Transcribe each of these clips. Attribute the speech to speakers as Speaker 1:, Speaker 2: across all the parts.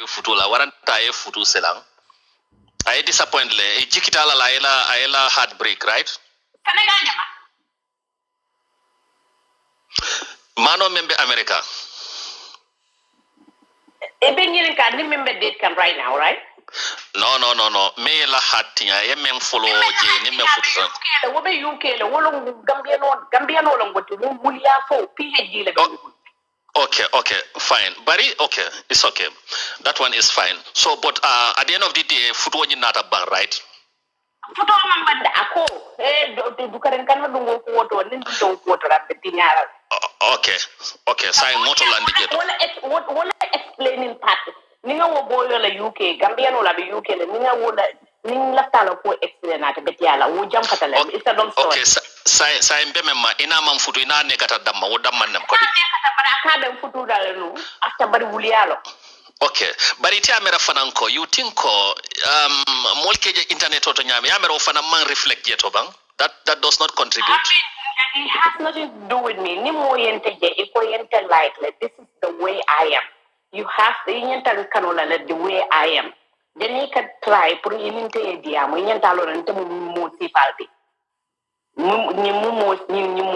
Speaker 1: futu la waranta e futu selang ay disappoint le e jikita la ayla heartbreak right
Speaker 2: Senegal jama
Speaker 1: mano membe America
Speaker 2: e be ngene ka ni membe date kan right now right
Speaker 1: no me la hatinya ye men follow je ni me futu san
Speaker 2: wo be UK le wo lo Gambian lo ngoti mo wuliya fo PhD le be
Speaker 1: Okay, fine. Bari, okay, it's okay. That one is fine. So, but at the end of the day, football is not a ban, right?
Speaker 2: Football man banda ako. Du karen kan do ko woto nin do ko woto rabbe tinyara.
Speaker 1: Okay. Say moto landi jeto.
Speaker 2: Wala explaining part. Ninga wo boyo la UK, Gambian la be UK le ninga wo la ning la tala ko explain ata betiala wo jam katala. It's a long story.
Speaker 1: Okay, say mbeme ma ina mam futu ina ne kata damma wo damman nam ko.
Speaker 2: Ne kata bara ka be futu dal no. Asta bari wuliyalo.
Speaker 1: Okay, but it amera fananko. You think ko molkeje internet auto nyame amera fana man reflect jeto bang. That does not contribute.
Speaker 2: It has nothing to do with me. Ni mo yente je iko yente like this is the way I am. You have to yente kanola the way I am. Then you can try put yente idea mo yente lo nte mo sifalti. Ni mo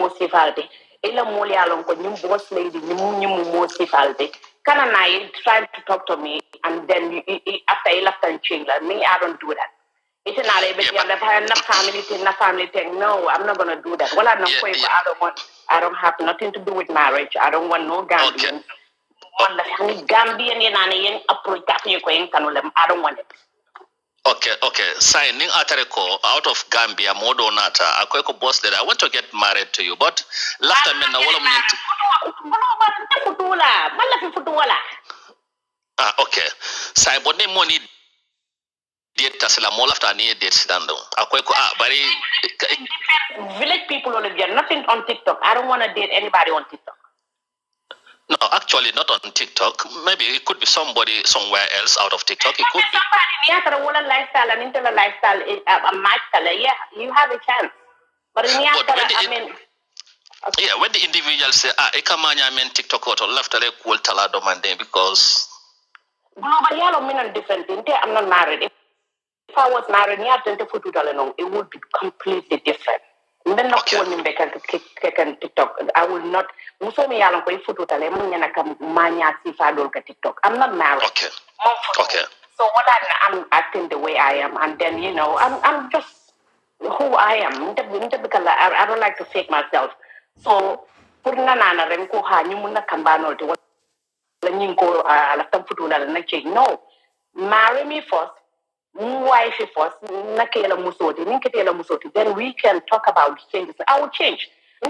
Speaker 2: sifalti. Ila mo li alon ko ni boss lady ni mo sifalti. Kana na you try to talk to me and then after you left and change me I don't do that. It's not able to family thing. No, I'm not gonna do that. Well, I don't have nothing to do with marriage. I don't want no Gambian. Gambian approach I don't want it.
Speaker 1: Okay. Signing Atareko out of Gambia, Modo Nata, Akweko boss that I want to get married to you, but last time okay. Say, but name money date tasila mo lafta ni date sidando akweko bari
Speaker 2: village people on there nothing on TikTok. I don't want to date anybody on TikTok.
Speaker 1: No, actually not on TikTok. Maybe it could be somebody somewhere else out of TikTok. It could be
Speaker 2: somebody lifestyle and into the lifestyle a match color. Yeah, you have a chance. But in
Speaker 1: when the individual say ekamanya men TikTok or left ale cool tala domande because
Speaker 2: global yellow mean different thing. I'm not married. If I was married, it would be completely different. TikTok. I will not. I'm not married.
Speaker 1: Okay.
Speaker 2: So what I'm acting the way I am, and then I'm just who I am. I don't like to fake myself. So no, marry me first. Wife first, then we can talk about things. I will change. I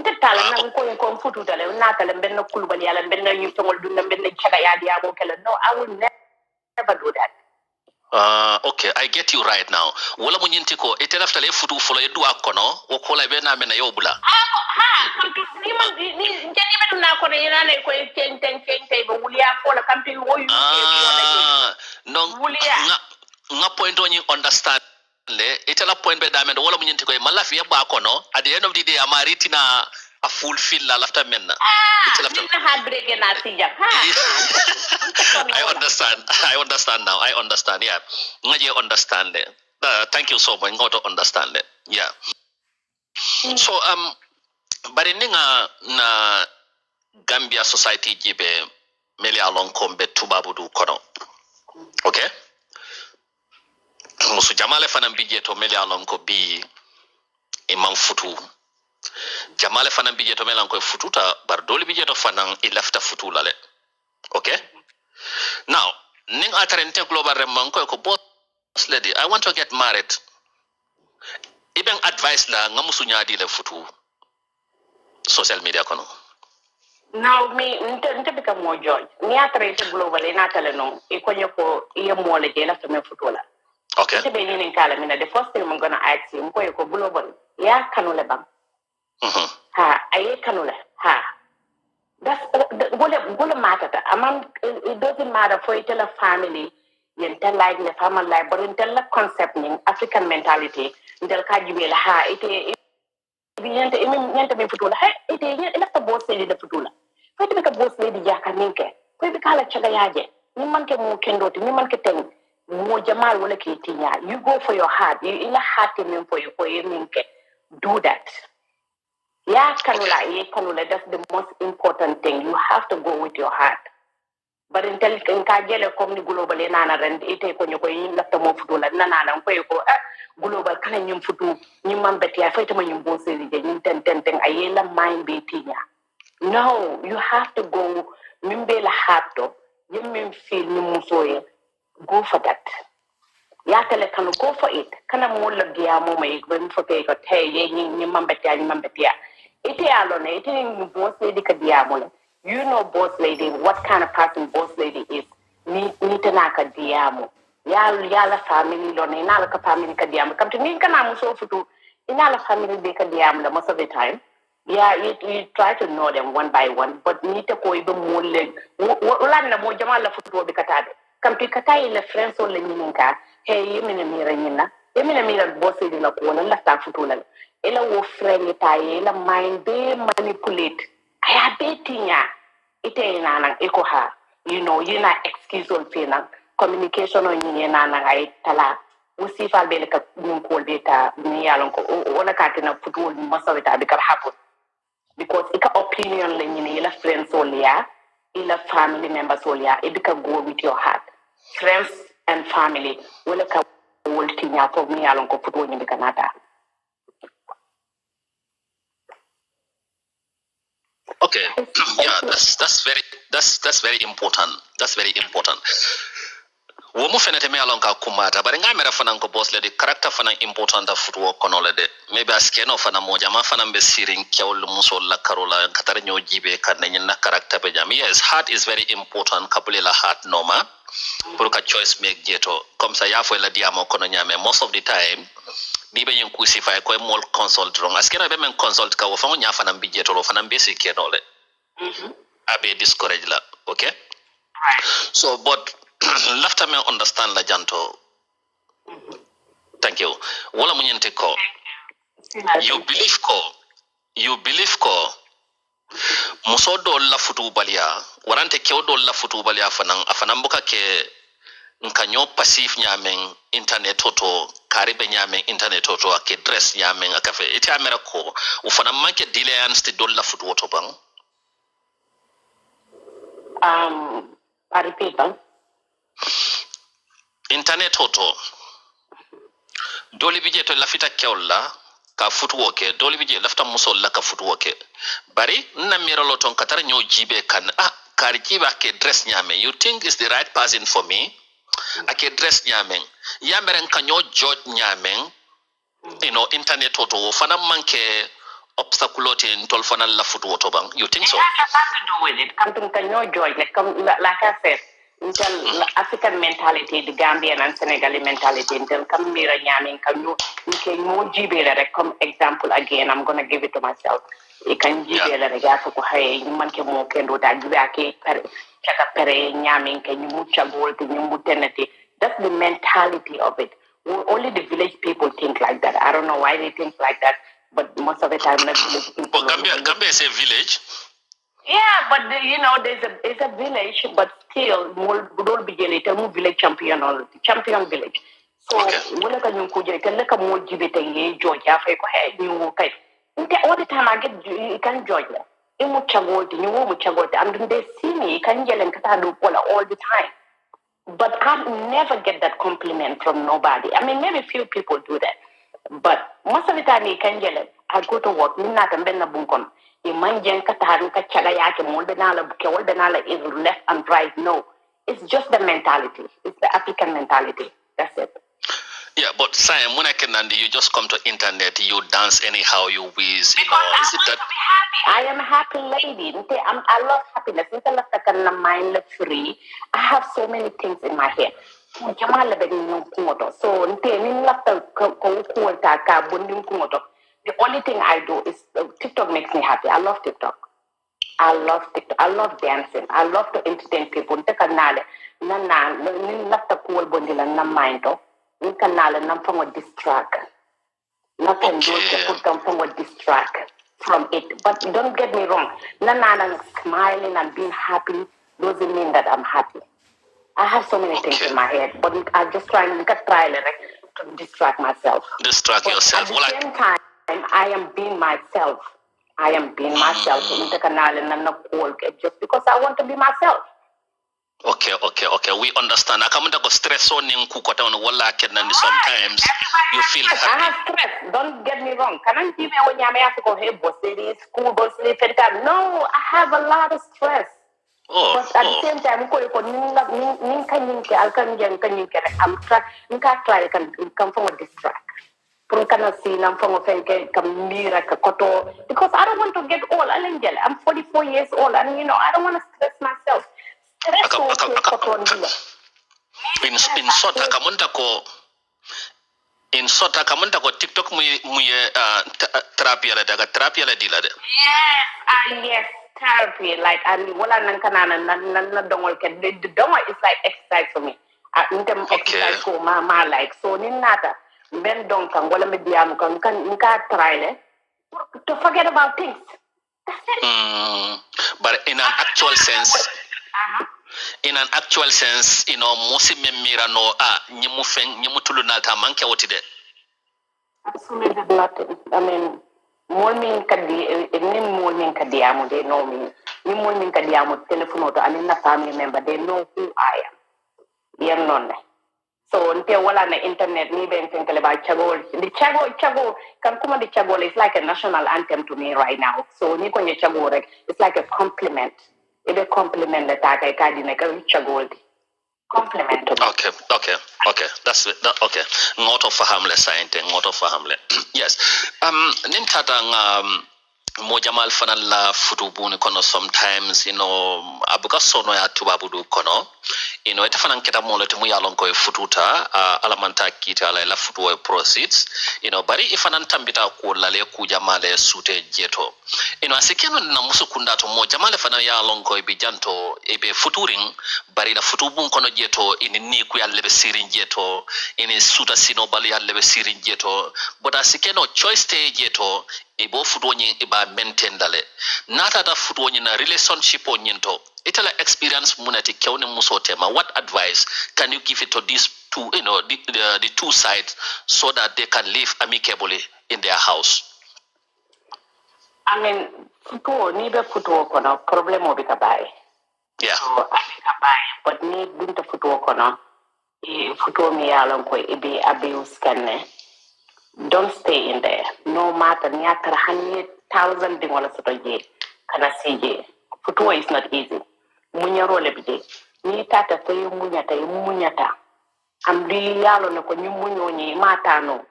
Speaker 2: will never do that.
Speaker 1: Okay, I get you right now. Wala munyinti ko ite lafta le futu folo edu akono wokola be na mena yobula. Nga point on you understand le ite la point be diamond wala munyinti ko malafi ba kono at the end of the day amariti na a fulfill la lafta menna. I understand now. Yeah. Ngaje understand it. Thank you so much. Ngo to understand it. Yeah. So but in na Gambia society jibe meli along kombe tubabudu kono. Okay? Musu jamale fanam bije to meli along ko bi imam futu. Jamale fanam bije to melan ko fututa bar doli bije to fanam I lefta futu lale. Okay? Now, ning atarente global remman ko boss lady, I want to get married. Even advice la ngamusu nyaadi le futu social media kono.
Speaker 2: Now me nte become more joy. Ni atarente global ina tele no e konyo ko iye mole je la teme futu la.
Speaker 1: Okay.
Speaker 2: Nte be ni kala mina the first thing I'm going to ask you ko global ya kanule bang. Ha aye kanule ha. That's what matter. It doesn't matter for it a family. You tell like the family life, but in tell concept African mentality. In tell kaji ha it yente me futula. Hey, it left the boss lady the futula. Why to make a boss lady yaka ninke? Why be kala chaga yaje? ni man ke mo kendo ni man ke ten mo jamal wala ke tinya you go for your heart you ila heart min for you min ke do that kanula that's the most important thing you have to go with your heart but intel ka jele comme ni global nana ren ite ko nyoko yin lafta mo futu la nana ko global kana nyum futu nyum man beti ya fayta ma nyum bo seri je nyum ten ayela mind be tinya no you have to go mimbe la hato yimmin feel ni musoye go for that yakale kanu go for it kana mo la giya mo may ben fo ke ko tay ye ni mambati ya ite alone ite ni boss lady ka diya mo you know boss lady what kind of person boss lady is ni tana ka diya mo ya la family lo ne na la ka family ka diya mo kam ni kana mo so futu ina la family be ka diya mo most of the time yeah, you try to know them one by one, but nita ko ibe mo leg. Wala na mo jama la futu bi katade. Kam pi katai le friends o le nyininka. Hey, yemi na mira nyina. Yemi na mira bossy di la ko la ta futu la. Ela wo friend ita ela mind be manipulate. Aya betinya. Ite ina nang eko ha. You know, yina excuse on fina. Communication on yina nang ay tala. Usi fal bele ka nyum ko beta ni yalon ko wala ka tina futu masawita bi ka happen because ika opinion le nyine ila friends olia ila family members olia it can go with your heart friends and family wala ka wolti nya to mi alon ko futo nyinde kanata
Speaker 1: Okay. Yeah, that's very important. That's very important. Wo mu fenete me alon ka kumata bari nga mera fanan ko boss le de character fanan important of footwork kono le de maybe askeno fanan mo jama fanan be sirin kyawul musol la karola katara nyo jibe kan na character be jam yes heart is very important kapule la heart noma pour ka choice make jeto comme ça ya fo la diamo kono nyame most of the time ni be yin kusify ko mol consult wrong askeno be men consult ka wo fa nya fanan bi jeto lo fanan be sikeno le abe discourage la okay
Speaker 2: right
Speaker 1: so but lafta me understand la janto thank you wala munyente ko you believe ko muso do la futu balia warante kew do la futu balia fanan buka ke nkanyo passif nyamen internet toto karibe nyamen internet toto ake dress nyamen akafe iti amera ko ufana manke dileance ti do la futu woto bang
Speaker 2: I repeat
Speaker 1: internet toto doli bije to lafita kewla ka futuwoke doli bije lafta musol la ka futuwoke bari na miralo ton katara nyo jibe kan kari jiba ke dress nyame you think is the right person for me ake dress nyame ya meren kan nyo judge nyame you know internet toto fana manke obstacle ntol fana la futuwoto bang you think so
Speaker 2: it has a lot to do with it come to no joy like I said until African mentality, the Gambian and Senegalese mentality, until come mira nyamin can you can more jibele come example again, I'm gonna give it to myself. You can jibele regato ko hay man ke mo kendo ta jibake per chaka pere nyamin can you mucha gold you mutenati. That's the mentality of it. Only the village people think like that. I don't know why they think like that, but most of the time the village people
Speaker 1: Gambia is a village.
Speaker 2: Yeah, but it's a village, but still more don't be a more village champion or champion village. So when can you could like a more jibete Georgia for you okay. All the time I get you can Georgia. You much about you much about and they see me can yell and katadu all the time. But I never get that compliment from nobody. I mean maybe few people do that. But most of the time you can yell I go to work, not and then bunkon. Imanjan kataharu ka chagayake moldenala buke oldenala is left and right. No. It's just the mentality. It's the African mentality. That's it.
Speaker 1: Yeah, but Sam, when I can you just come to internet, you dance anyhow you wish.
Speaker 2: Because I want to be happy. I am a happy lady. I love happiness. I mind free. I have so many things in my head. So the only thing I do is TikTok makes me happy. I love TikTok. I love TikTok. I love dancing. I love to entertain people. Ntekanale na lafta cool bondila na mind to. Ntekanale na from distract. Nothing do to put them from distract from it. But don't get me wrong. Na smiling and being happy doesn't mean that I'm happy. I have so many things in my head, but I'm just trying to distract myself.
Speaker 1: Distract
Speaker 2: but
Speaker 1: yourself.
Speaker 2: At the same time, I am being myself. I am being myself. Just because I want to be myself.
Speaker 1: Okay. We understand. Akamunda go stress on in kukota on wala kenan sometimes you feel happy.
Speaker 2: I have stress. Don't get me wrong. Can I give you when you have to go hey boss school boss No, I have a lot of stress. But at the same time, I'm try can come from a distract. Because I don't want to get old. I'm 44 years old, and I don't want to stress myself.
Speaker 1: In short, akamunta ko TikTok muye therapy la daga therapy la dilade.
Speaker 2: Yes, therapy. Like wala nang kanana na dongol ke the dongol is like exercise for me. Exercise ko ma like so ni nata ben dong kan wala me diamu kan try le to forget about things.
Speaker 1: But in an actual sense, mosi memira no nyimu tulu nalta manke wotide.
Speaker 2: Absolutely nothing. I mean, morning kadi morning kadi amu they know me. Ni morning kadi amu telephone to na family member they know who I am. Yem non. So until wala na internet ni ben think about chagol. The chagol kan kuma the chagol is like a national anthem to me right now. So ni ko nye chagol it's like a compliment. It's a compliment that I kadi na ka chagol. Compliment.
Speaker 1: Okay. That's okay. Ngoto fahamle sainte, ngoto fahamle. Yes. Nintata mojamal fanal la futubuni kono sometimes abuka sono ya tubabudu kono ite fanan keta molo te mu yalon koy fututa alamanta kita la futu e proceeds bari ifanan tambita ko lale ku jamale sute jeto asikeno na musukunda to mo jamale fanan yalon koy bi janto e be futuring bari la futubun kono jeto ni ku yalle be sirin jeto suta sino bali yalle be sirin jeto boda sikeno choice te jeto ibo futonyi iba maintain dale nata da futonyi na relationship o nyinto itala experience munati kewne musotema. What advice can you give it to these two the two sides so that they can live amicably in their house?
Speaker 2: I mean, futuo ni be futuo kono problemo bika bai.
Speaker 1: Yeah.
Speaker 2: So abika bai, but ni binta futuo kono futuo mi yalon ko ibe abuse kanne. Don't stay in there. No matter ni atara 100,000 dingola soto je kana sije. Futuo is not easy. Munyaro le bije. Ni tata fe munyata. Am di yalo ne ko ni munyo ni mata no.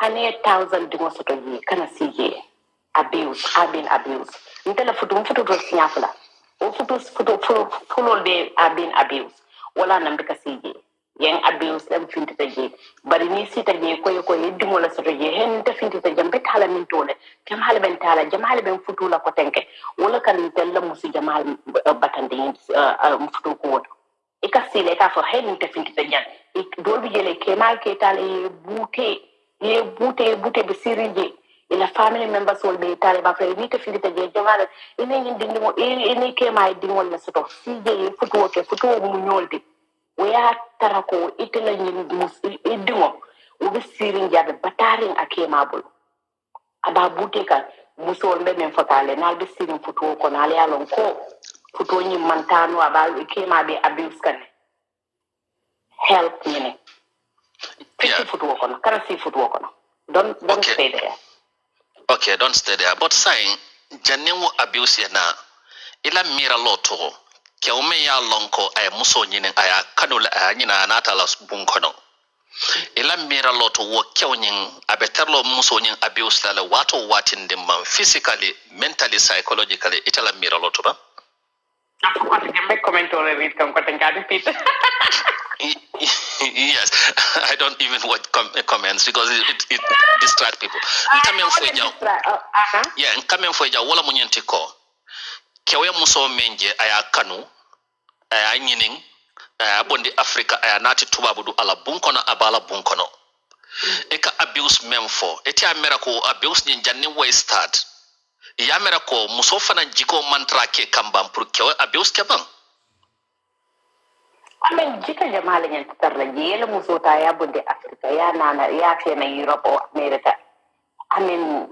Speaker 2: 100,000 dingola soto je kana sije. Abuse. I've been abused. Ntela futu do sinyafula. O futu de have been abused. Wala nambika sije. Yang abuse them fintita je bari ni sita je ko yedimo la soto je hen ta fintita jambe tala min tole kam hala ben tala jam hala ben futu la ko tenke wala kan tella musi jamal batande futu ko woto e ka sile ka fo hen ta fintita jam dol bi jele ke mal ke tala bute be sirije ila family members will be tale ba fe ni ta fintita je jamal ina yin dindimo ina ke mai dingol la soto sije futu mu nyolde waya tarako itela nyin idimo ubi sirin jabe batarin ake mabul aba buteka musol be men fakale nal be sirin futo ko nal yalon ko futo nyi mantano aba ke mabe abuse kan help me
Speaker 1: Yeah.
Speaker 2: futo ko kana si futo ko don't stay there.
Speaker 1: Okay, don't stay there. But saying janenwo abuse na ila mira loto kewme ya lonko ay muso nyinen aya kanula nyina nata la bunkono ila mira loto wo kewnyin abeterlo muso nyin abuse la wato watin dimman physically, mentally, psychologically itala mira loto ba yes. I don't even watch comments because it distracts people. Coming for ja wala munyenti ko kewe muso menje aya kanu aya nyinin aya bondi Africa aya nati tubabudu ala bunkono abala bunkono eka abuse memfo eti amera ko abuse ni janni way start ya mera ko muso fana jiko mantra ke kambam pour kewe abuse ke ban
Speaker 2: Amen jika jamale nyen tarla yela musota ya bunde Africa ya nana ya fena Europe or America. I mean,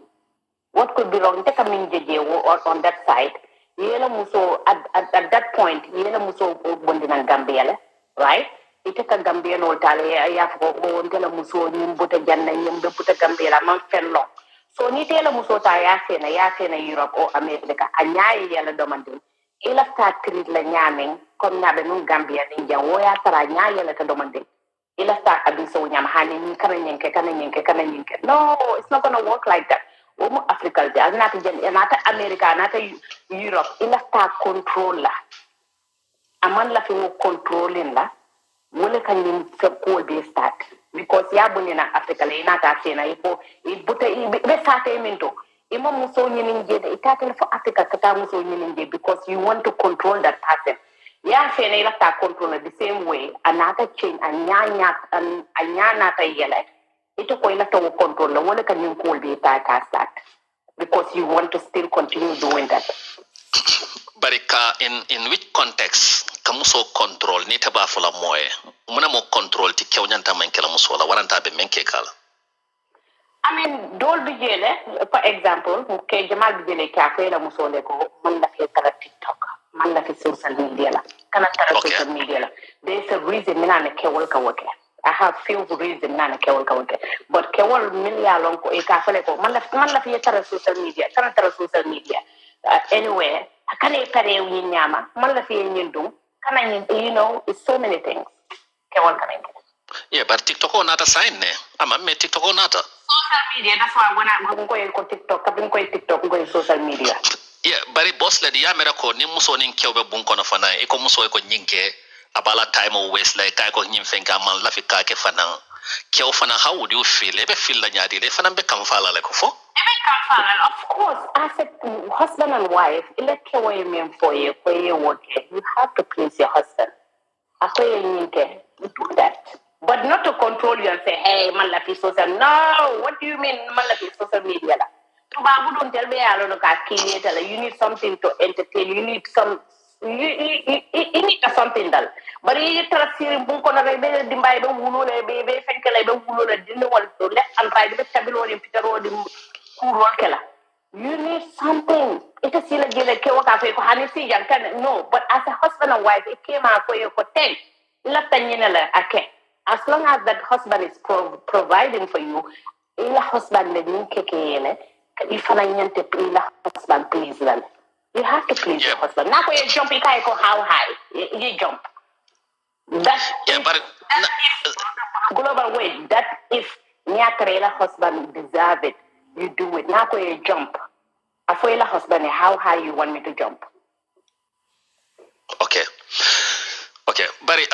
Speaker 2: what could be wrong? Take a minjeje on that side. Yela muso at that point yela muso bunde na Gambia, right? Ite ka Gambia no tale ya fo o ndela muso nyimbuta janna nyimbe buta Gambia man fello. So ni tela muso ta ya fena Europe or America. Anyaye yela domande. Ila ta treat la nyamen comme nyabe nun Gambia ni ja woya tara nyaye la ta domande. Ila ta abiso nyam hani ni kana nyenke. No, it's not gonna work like that. Womo Africa ja nata jen nata America nata Europe ila ta control la. Aman la fi wo controlling la. Wole kan yin fe ko be start because ya bunni na Africa le nata sena ipo ibuta be sate minto. Ima muso nyinin je ita tele for Africa kata muso nyinin je because you want to control that person. Ya fena ila ta control the same way another change anyanya ta yele ito ko ila to control la wala kan yin ko be ta start because you want to still continue doing that.
Speaker 1: Barika in which context kamuso control ni taba fula moye muna mo control ti kewnanta man kala muso la waranta be menke kala.
Speaker 2: I mean, dol bijele, for example, ke jamal bijele ka fela musole ko man la fi tara TikTok, man la fi social media la, kana tara social media la. There's a reason mina ne kewol ka wake. I have few reasons mina ne kewol ka wake. But kewol min ya lon ko e ka fele ko man la fi tara social media, kana tara social media. Anywhere, kana e pare wi nyama, man la fi nyindum, kana you know, it's so many things. Kewol kana.
Speaker 1: Yeah, but TikTok on nata sign ne. Ama me TikTok on nata.
Speaker 2: Social media, that's why when I'm going to TikTok, I'm going to TikTok, I'm going to social media.
Speaker 1: Yeah, bari boss lady ya mera ko ni muso ni kewbe bun kono fana e ko muso e ko nyinke abala time o waste like kay ko nyim fenka man la fi ka ke fana kew fana how would you feel ebe feel la nyaadi le fana be kam fala le ko fo
Speaker 2: Ebe kam fala of course as a husband and wife ile kewa yemen for you work you have to please your husband akoye nyinke do that but not to control you and say hey man la fi social no what do you mean man la fi social media la tubabu don't tell me I don't know you need something to entertain you need you need something dal but you tell us bu ko na be dimbay be wulo le be fenkele be wulo le dinu wal to le an raide be tabil woni pitaro di kurol kala you need something ita sila gele ke waka fe ko hani si jankan no but as a husband and wife it came out for you ko ten la tanyina la ake as long as that husband is providing for you ila husband le ni kekele you fananyante ila husband please them. You have to please your husband. Now when you jump, you can't go how high. You jump. That is global way. That if your husband deserve it, you do it. Now when you jump, I feel a husband how high you want me to jump.
Speaker 1: Okay. Bari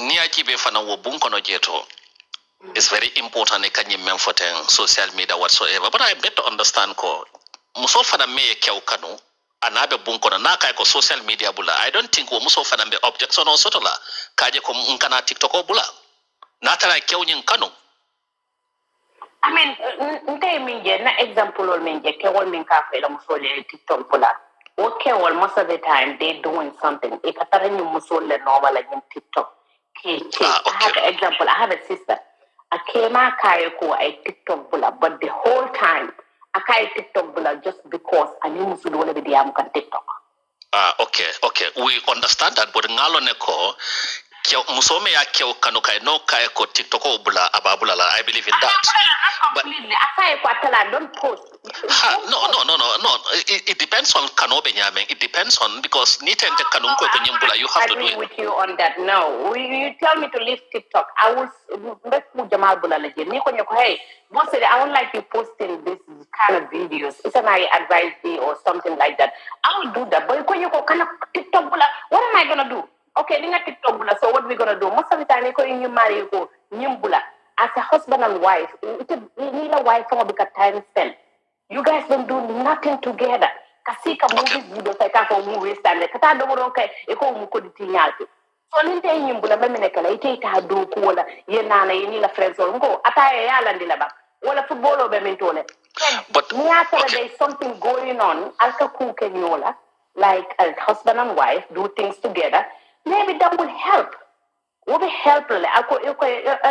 Speaker 1: ni ajibe fana wo bun kono jeto. It's very important can you men social media whatsoever. But I better understand ko muso fana me kew kanu anabe bunkono na kay ko social media bula I don't think wo muso fana be objection o soto la kaje ko nkana TikTok o bula na tara kew nyin kanu
Speaker 2: I mean nte minje na example ol minje kewol min ka fe la muso le TikTok bula okay well most of the time they doing something if atara ni muso le normal like in TikTok I have an example I have a sister I came out ko I TikTok bula but the whole time I TikTok bula just because I knew muso wala be diam kan TikTok.
Speaker 1: Okay. We understand that, but ngalo ne ko musome ya kew kanu kay no kay ko TikTok o bula ababula la I believe in that.
Speaker 2: But I don't post.
Speaker 1: No. It depends on kanobe nyame. It depends on because nitente kanun ko nyambula you have to do it.
Speaker 2: I agree with you on that. No, you tell me to leave TikTok. I will make Jamal Bulalaje. Hey, boss said I don't like you posting this kind of videos. Isn't I advise you or something like that? I will do that. But when you go kind of TikTok bula, what am I gonna do? Okay, then TikTok bula. So what we gonna do? Most of the time, you marry you go nyumbula. As a husband and wife, you need a wife from a time spent. You guys don't do nothing together. Kasika movies video kay ko movie stand kata do mo kay e ko mu ko diti nyalti so ninte nyimbula memene kala ite ta do ko wala yenana yeni la friends or ngo ataye yala ndila ba wala football be mentole but there's something going on alka ku kenyola like a husband and wife do things together maybe that will help wo be help le ako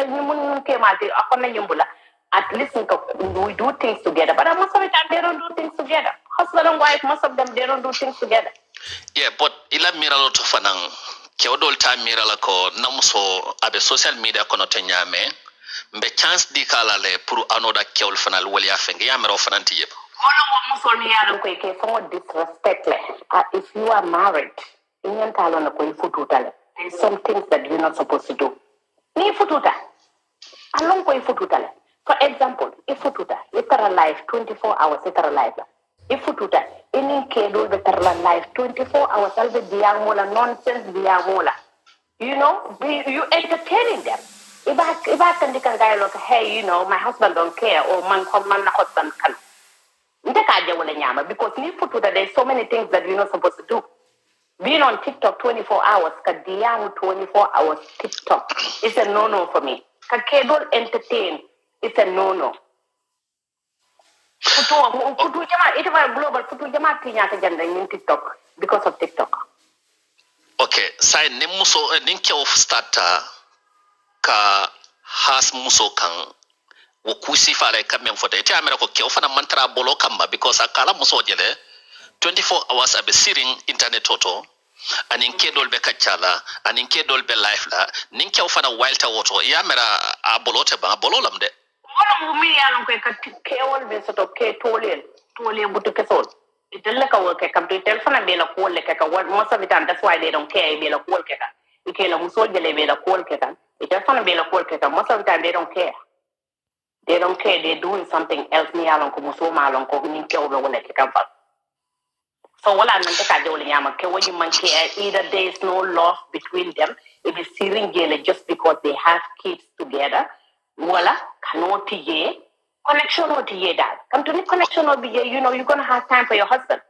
Speaker 2: ñu mun ke mati ako na yumbula at least we do things together but most of the time they don't do things together husband and wife most of them they don't do things together
Speaker 1: yeah but ila miralo to fanan kewdol ta mirala ko namuso abe social media kono te nyame mbe chance di kala le pour anoda kewol fanal wali afenge yamero fananti yeb
Speaker 2: wala mo musol mi yalan ko ke fo disrespect le if you are married in talo na ko ifututale there's some things that you're not supposed to do ni fututa along ko ifututale for example ifututa itara life 24 hours itara life ifututa ini kedo be tarla life 24 hours albe diamola nonsense diamola you know you entertaining them if I can dikan guy look hey you know my husband don't care or man na husband can ndeka wala nyama because ni fututa there's so many things that you're not supposed to do being on TikTok 24 hours kadiamu 24 hours TikTok is a no for me kakedol entertain it's a no Futu jama ita ba global futu jama tinya ta janda yin TikTok because of TikTok.
Speaker 1: Okay, sai ne muso nin kew starta ka has muso kan wo kusi fale kamem fote ite amera ko kew fana mantra bolo kamba because akala muso jele 24 hours abe siring internet toto anin kedol be kachala anin kedol be life la nin kew fana wilta woto yamera a bolote ba bololam de
Speaker 2: Wala mo mi yalan ko ka kewol be soto ke tole butu kesol. Itelle ka wo ke kam to telephone be la ko le ka most of the time that's why they don't care be la ko ke ka. Ike la musol jele be la ko ke ka. Telephone be la ko ke ka most of the time they don't care. They don't care they're doing something else ni yalan ko muso ma yalan ko ni kewo be wala ke kam fa. So wala nan ta ka jole nyama ke woji man care either there is no love between them if it's searing jele just because they have kids together. Wala kanoti ye connection oti ye dad come to the connection of ye you know you're gonna have time for your husband